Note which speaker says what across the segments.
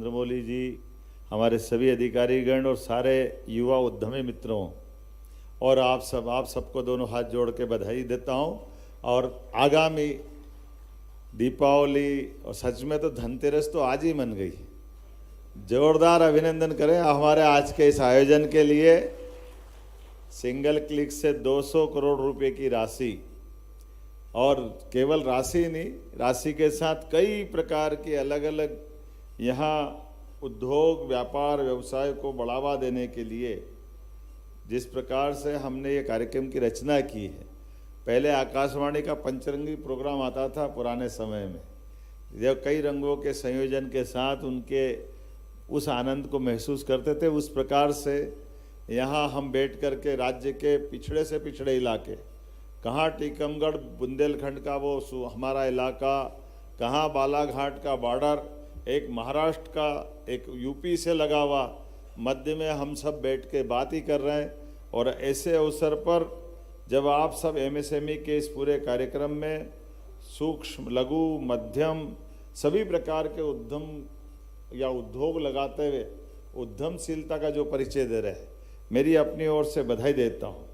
Speaker 1: चंद्रमौली जी, हमारे सभी अधिकारीगण और सारे युवा उद्यमी मित्रों और आप सबको दोनों हाथ जोड़ के बधाई देता हूं। और आगामी दीपावली और सच में तो धनतेरस तो आज ही मन गई। जोरदार अभिनंदन करें हमारे आज के इस आयोजन के लिए। सिंगल क्लिक से 200 करोड़ रुपए की राशि, और केवल राशि नहीं, राशि के साथ कई प्रकार के अलग अलग यहाँ उद्योग व्यापार व्यवसाय को बढ़ावा देने के लिए जिस प्रकार से हमने ये कार्यक्रम की रचना की है। पहले आकाशवाणी का पंचरंगी प्रोग्राम आता था पुराने समय में, जब कई रंगों के संयोजन के साथ उनके उस आनंद को महसूस करते थे। उस प्रकार से यहाँ हम बैठ कर के राज्य के पिछड़े से पिछड़े इलाके, कहाँ टीकमगढ़ बुंदेलखंड का वो हमारा इलाका, कहाँ बालाघाट का बॉर्डर, एक महाराष्ट्र का, एक यूपी से लगा हुआ, मध्य में हम सब बैठ के बात ही कर रहे हैं। और ऐसे अवसर पर जब आप सब एमएसएमई के इस पूरे कार्यक्रम में सूक्ष्म लघु मध्यम सभी प्रकार के उद्यम या उद्योग लगाते हुए उद्यमशीलता का जो परिचय दे रहे हैं, मेरी अपनी ओर से बधाई देता हूँ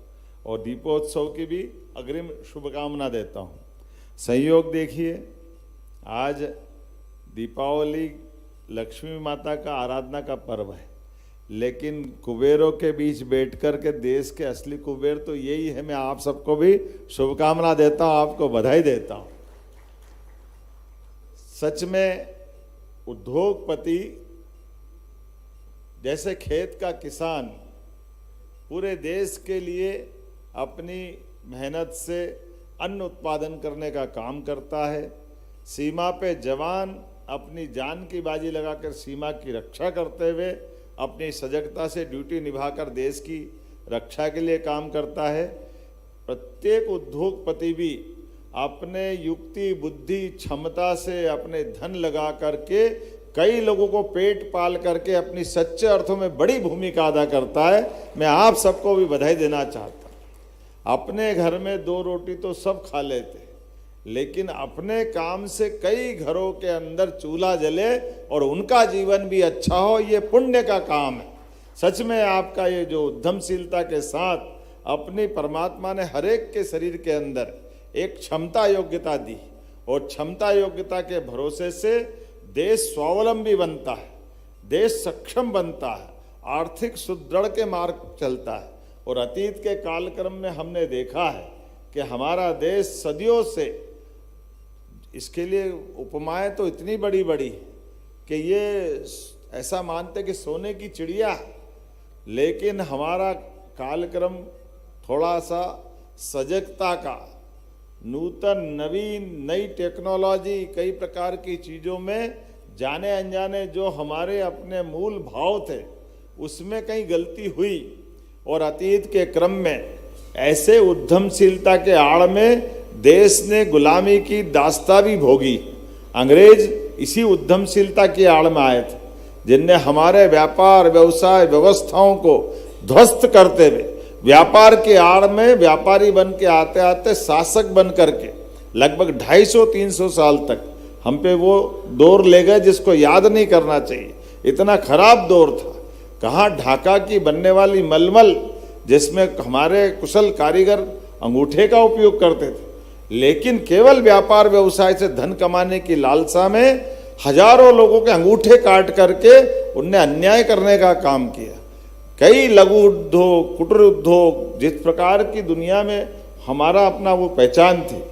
Speaker 1: और दीपोत्सव की भी अग्रिम शुभकामना देता हूँ। संयोग देखिए, आज दीपावली लक्ष्मी माता का आराधना का पर्व है, लेकिन कुबेरों के बीच बैठकर के देश के असली कुबेर तो यही है। मैं आप सबको भी शुभकामना देता हूँ, आपको बधाई देता हूँ। सच में उद्योगपति जैसे खेत का किसान पूरे देश के लिए अपनी मेहनत से अन्न उत्पादन करने का काम करता है। सीमा पे जवान अपनी जान की बाजी लगाकर सीमा की रक्षा करते हुए अपनी सजगता से ड्यूटी निभाकर देश की रक्षा के लिए काम करता है। प्रत्येक उद्योगपति भी अपने युक्ति बुद्धि क्षमता से अपने धन लगा करके कई लोगों को पेट पाल करके अपनी सच्चे अर्थों में बड़ी भूमिका अदा करता है। मैं आप सबको भी बधाई देना चाहता हूँ। अपने घर में 2 रोटी तो सब खा लेते, लेकिन अपने काम से कई घरों के अंदर चूल्हा जले और उनका जीवन भी अच्छा हो, ये पुण्य का काम है। सच में आपका ये जो उद्यमशीलता के साथ अपनी परमात्मा ने हर एक के शरीर के अंदर एक क्षमता योग्यता दी, और क्षमता योग्यता के भरोसे से देश स्वावलंबी बनता है, देश सक्षम बनता है, आर्थिक सुदृढ़ के मार्ग चलता है। और अतीत के कालक्रम में हमने देखा है कि हमारा देश सदियों से, इसके लिए उपमाएं तो इतनी बड़ी बड़ी कि ये ऐसा मानते कि सोने की चिड़िया, लेकिन हमारा कालक्रम थोड़ा सा सजगता का, नूतन नवीन नई टेक्नोलॉजी कई प्रकार की चीज़ों में जाने अनजाने जो हमारे अपने मूल भाव थे उसमें कहीं गलती हुई, और अतीत के क्रम में ऐसे उद्यमशीलता के आड़ में देश ने गुलामी की दास्तां भी भोगी। अंग्रेज इसी उद्यमशीलता की आड़ में आए थे, जिनने हमारे व्यापार व्यवसाय व्यवस्थाओं को ध्वस्त करते हुए व्यापार के आड़ में व्यापारी बन के आते आते शासक बन करके लगभग 250-300 साल तक हम पे वो दौर ले गए जिसको याद नहीं करना चाहिए। इतना खराब दौर था। कहाँ ढाका की बनने वाली मलमल, जिसमें हमारे कुशल कारीगर अंगूठे का उपयोग करते थे, लेकिन केवल व्यापार व्यवसाय से धन कमाने की लालसा में हजारों लोगों के अंगूठे काट करके उनने अन्याय करने का काम किया। कई लघु उद्योग कुटीर उद्योग जिस प्रकार की दुनिया में हमारा अपना वो पहचान थी,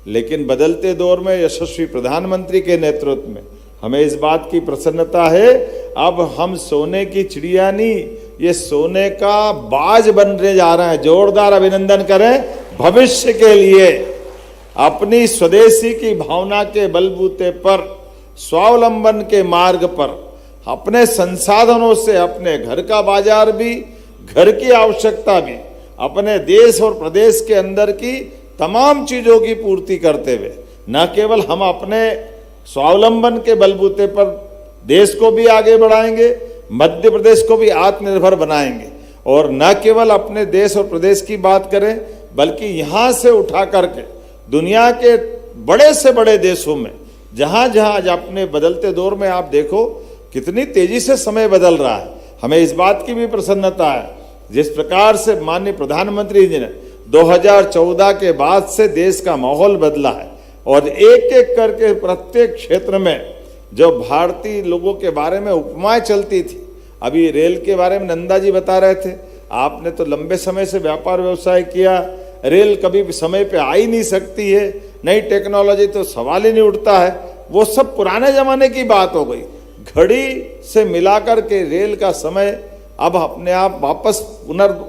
Speaker 1: लेकिन बदलते दौर में यशस्वी प्रधानमंत्री के नेतृत्व में हमें इस बात की प्रसन्नता है, अब हम सोने की चिड़िया नहीं, ये सोने का बाज बनने जा रहे हैं। जोरदार अभिनंदन करें। भविष्य के लिए अपनी स्वदेशी की भावना के बलबूते पर, स्वावलंबन के मार्ग पर, अपने संसाधनों से अपने घर का बाजार भी, घर की आवश्यकता भी, अपने देश और प्रदेश के अंदर की तमाम चीज़ों की पूर्ति करते हुए न केवल हम अपने स्वावलंबन के बलबूते पर देश को भी आगे बढ़ाएंगे, मध्य प्रदेश को भी आत्मनिर्भर बनाएंगे, और न केवल अपने देश और प्रदेश की बात करें बल्कि यहाँ से उठा करके दुनिया के बड़े से बड़े देशों में, जहाँ जहाँ आज अपने बदलते दौर में आप देखो कितनी तेजी से समय बदल रहा है। हमें इस बात की भी प्रसन्नता है, जिस प्रकार से माननीय प्रधानमंत्री जी ने 2014 के बाद से देश का माहौल बदला है और एक एक करके प्रत्येक क्षेत्र में जो भारतीय लोगों के बारे में उपमाएं चलती थी, अभी रेल के बारे में नंदा जी बता रहे थे, आपने तो लंबे समय से व्यापार व्यवसाय किया, रेल कभी भी समय पे आ ही नहीं सकती है, नई टेक्नोलॉजी तो सवाल ही नहीं उठता है, वो सब पुराने जमाने की बात हो गई। घड़ी से मिलाकर के रेल का समय अब अपने आप वापस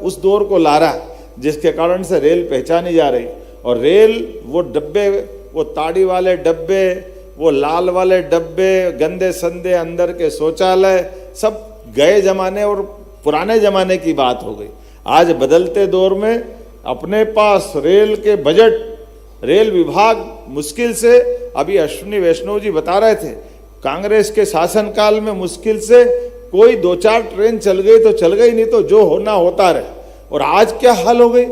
Speaker 1: उस दौर को ला रहा है, जिसके कारण से रेल पहचानी जा रही। और रेल वो डब्बे, वो ताड़ी वाले डब्बे, वो लाल वाले डब्बे, गंदे संदे अंदर के शौचालय, सब गए जमाने और पुराने जमाने की बात हो गई। आज बदलते दौर में अपने पास रेल के बजट, रेल विभाग मुश्किल से, अभी अश्विनी वैष्णव जी बता रहे थे, कांग्रेस के शासनकाल में मुश्किल से कोई 2-4 ट्रेन चल गई तो चल गई, नहीं तो जो होना होता रहे। और आज क्या हाल हो गई,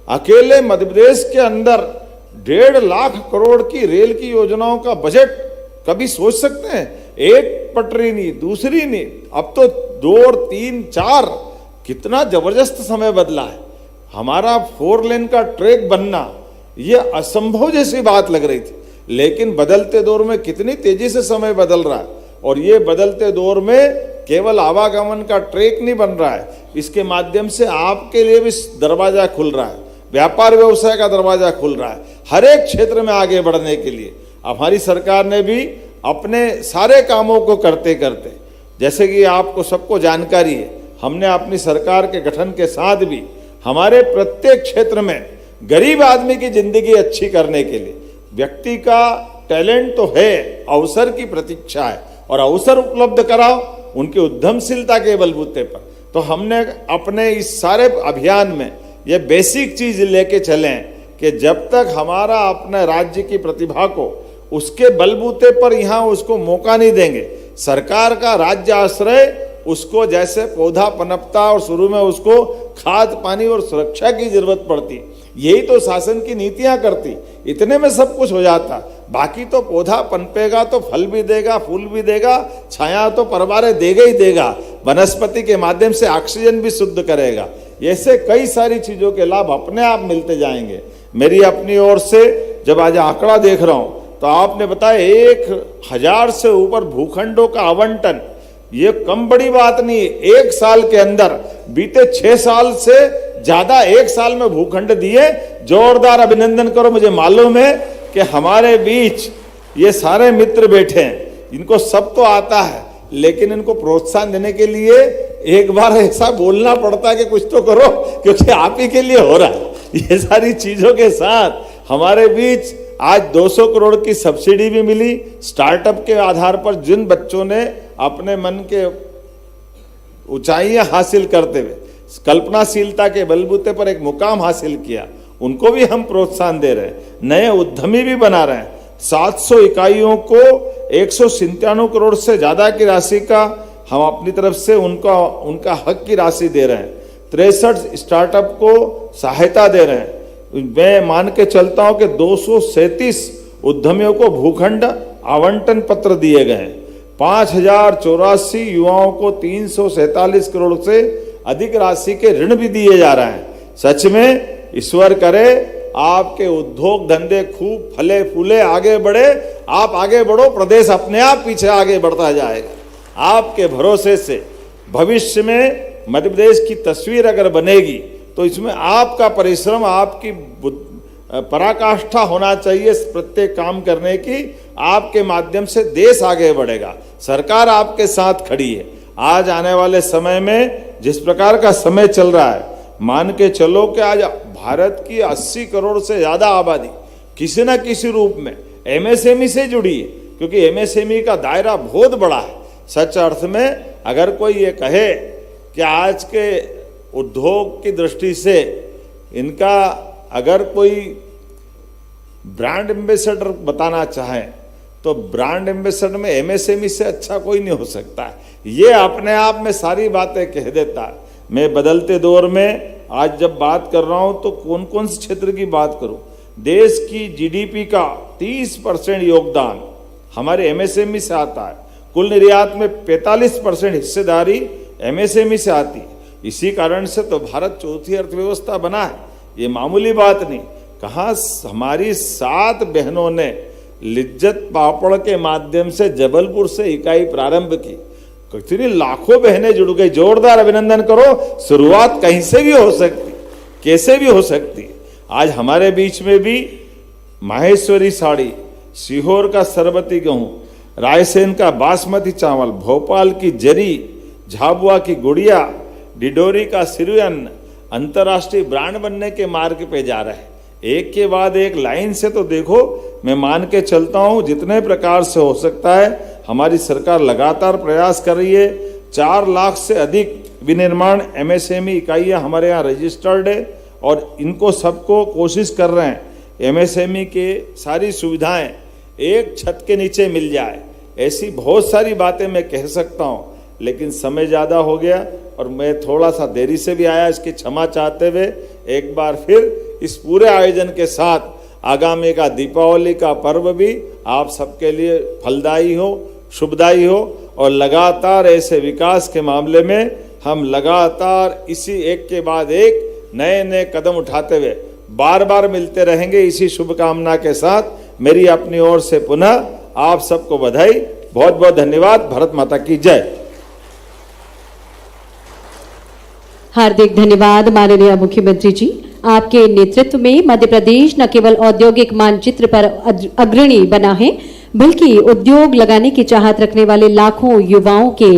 Speaker 1: अकेले मध्य प्रदेश के अंदर 1.5 लाख करोड़ की रेल की योजनाओं का बजट, कभी सोच सकते हैं? एक पटरी नहीं, दूसरी नहीं, अब तो 2, 3, 4, कितना जबरदस्त समय बदला है। हमारा 4 लेन का ट्रैक बनना ये असंभव जैसी बात लग रही थी, लेकिन बदलते दौर में कितनी तेजी से समय बदल रहा है। और ये बदलते दौर में केवल आवागमन का ट्रैक नहीं बन रहा है, इसके माध्यम से आपके लिए भी दरवाजा खुल रहा है, व्यापार व्यवसाय का दरवाजा खुल रहा है, हर एक क्षेत्र में आगे बढ़ने के लिए। हमारी सरकार ने भी अपने सारे कामों को करते करते, जैसे कि आपको सबको जानकारी है, हमने अपनी सरकार के गठन के साथ भी हमारे प्रत्येक क्षेत्र में गरीब आदमी की जिंदगी अच्छी करने के लिए, व्यक्ति का टैलेंट तो है, अवसर की प्रतीक्षा है, और अवसर उपलब्ध कराओ उनकी उद्यमशीलता के बलबूते पर। तो हमने अपने इस सारे अभियान में ये बेसिक चीज लेके चलें कि जब तक हमारा अपने राज्य की प्रतिभा को उसके बलबूते पर यहाँ उसको मौका नहीं देंगे, सरकार का राज्य आश्रय उसको जैसे पौधा पनपता और शुरू में उसको खाद पानी और सुरक्षा की जरूरत पड़ती, यही तो शासन की नीतियां करती, इतने में सब कुछ हो जाता। बाकी तो पौधा पनपेगा तो फल भी देगा, फूल भी देगा, छाया तो परवारे देगा ही देगा, वनस्पति के माध्यम से ऑक्सीजन भी शुद्ध करेगा। ऐसे कई सारी चीजों के लाभ अपने आप मिलते जाएंगे। मेरी अपनी ओर से जब आज आंकड़ा देख रहा हूं तो आपने बताया 1000 से ऊपर भूखंडों का आवंटन, ये कम बड़ी बात नहीं। एक साल के अंदर बीते 6 साल से ज्यादा एक साल में भूखंड दिए, जोरदार अभिनंदन करो। मुझे मालूम है कि हमारे बीच ये सारे मित्र बैठे हैं, इनको सब तो आता है, लेकिन इनको प्रोत्साहन देने के लिए एक बार ऐसा बोलना पड़ता है कि कुछ तो करो, क्योंकि आप ही के लिए हो रहा है। ये सारी चीजों के साथ हमारे बीच आज 200 करोड़ की सब्सिडी भी मिली, स्टार्टअप के आधार पर जिन बच्चों ने अपने मन के ऊंचाइयां हासिल करते हुए कल्पनाशीलता के बलबूते पर एक मुकाम हासिल किया, उनको भी हम प्रोत्साहन दे रहे हैं, नए उद्यमी भी बना रहे हैं। 700 इकाइयों को 197 करोड़ से ज्यादा की राशि का हम अपनी तरफ से उनका हक की राशि दे रहे हैं। 63 स्टार्टअप को सहायता दे रहे हैं। मैं मान के चलता हूं कि 237 उद्यमियों को भूखंड आवंटन पत्र दिए गए हैं। 5084 युवाओं को 347 करोड़ से अधिक राशि के ऋण भी दिए जा रहे हैं। सच में ईश्वर करे आपके उद्योग धंधे खूब फले फूले, आगे बढ़े, आप आगे बढ़ो, प्रदेश अपने आप पीछे आगे बढ़ता जाएगा। आपके भरोसे से भविष्य में मध्य प्रदेश की तस्वीर अगर बनेगी तो इसमें आपका परिश्रम, आपकी पराकाष्ठा होना चाहिए प्रत्येक काम करने की। आपके माध्यम से देश आगे बढ़ेगा, सरकार आपके साथ खड़ी है। आज आने वाले समय में जिस प्रकार का समय चल रहा है, मान के चलो कि आज भारत की 80 करोड़ से ज्यादा आबादी किसी न किसी रूप में एमएसएमई से जुड़ी है, क्योंकि एमएसएमई का दायरा बहुत बड़ा है। सच अर्थ में अगर कोई ये कहे कि आज के उद्योग की दृष्टि से इनका अगर कोई ब्रांड एम्बेसडर बताना चाहे तो ब्रांड एम्बेसडर में एमएसएमई से अच्छा कोई नहीं हो सकता है। ये अपने आप में सारी बातें कह देता है। मैं बदलते दौर में आज जब बात कर रहा हूं तो कौन कौन से क्षेत्र की बात करूं। देश की जीडीपी का 30% योगदान हमारे एमएसएमई से आता है। कुल निर्यात में 45% हिस्सेदारी एमएसएमई से आती। इसी कारण से तो भारत चौथी अर्थव्यवस्था बना है, ये मामूली बात नहीं। कहाँ हमारी 7 बहनों ने लिज्जत पापड़ के माध्यम से जबलपुर से इकाई प्रारंभ की। कितनी लाखों बहनें जुड़ गई, जोरदार अभिनंदन करो। शुरुआत कहीं से भी हो सकती, कैसे भी हो सकती। आज हमारे बीच में भी माहेश्वरी साड़ी, सीहोर का सरबती गेहूं, रायसेन का बासमती चावल, भोपाल की जरी, झाबुआ की गुड़िया, डिडोरी का सिरुअन्न अंतर्राष्ट्रीय ब्रांड बनने के मार्ग पे जा रहे हैं। एक के बाद एक लाइन से तो देखो, मैं मान के चलता हूं जितने प्रकार से हो सकता है हमारी सरकार लगातार प्रयास कर रही है। 4 लाख से अधिक विनिर्माण एमएसएमई इकाइयां हमारे यहाँ रजिस्टर्ड है और इनको सबको कोशिश कर रहे हैं एमएसएमई के सारी सुविधाएं एक छत के नीचे मिल जाए। ऐसी बहुत सारी बातें मैं कह सकता हूं, लेकिन समय ज़्यादा हो गया और मैं थोड़ा सा देरी से भी आया, इसकी क्षमा चाहते हुए एक बार फिर इस पूरे आयोजन के साथ आगामी का दीपावली का पर्व भी आप सबके लिए फलदायी हो, शुभदायी हो और लगातार ऐसे विकास के मामले में हम लगातार इसी एक के बाद एक नए नए कदम उठाते हुए बार बार मिलते रहेंगे। इसी शुभकामना के साथ मेरी अपनी ओर से पुनः आप सबको बधाई, बहुत बहुत धन्यवाद। भारत माता की जय।
Speaker 2: हार्दिक धन्यवाद माननीय मुख्यमंत्री जी। आपके नेतृत्व में मध्य प्रदेश न केवल औद्योगिक मानचित्र पर अग्रणी बना है, बल्कि उद्योग लगाने की चाहत रखने वाले लाखों युवाओं के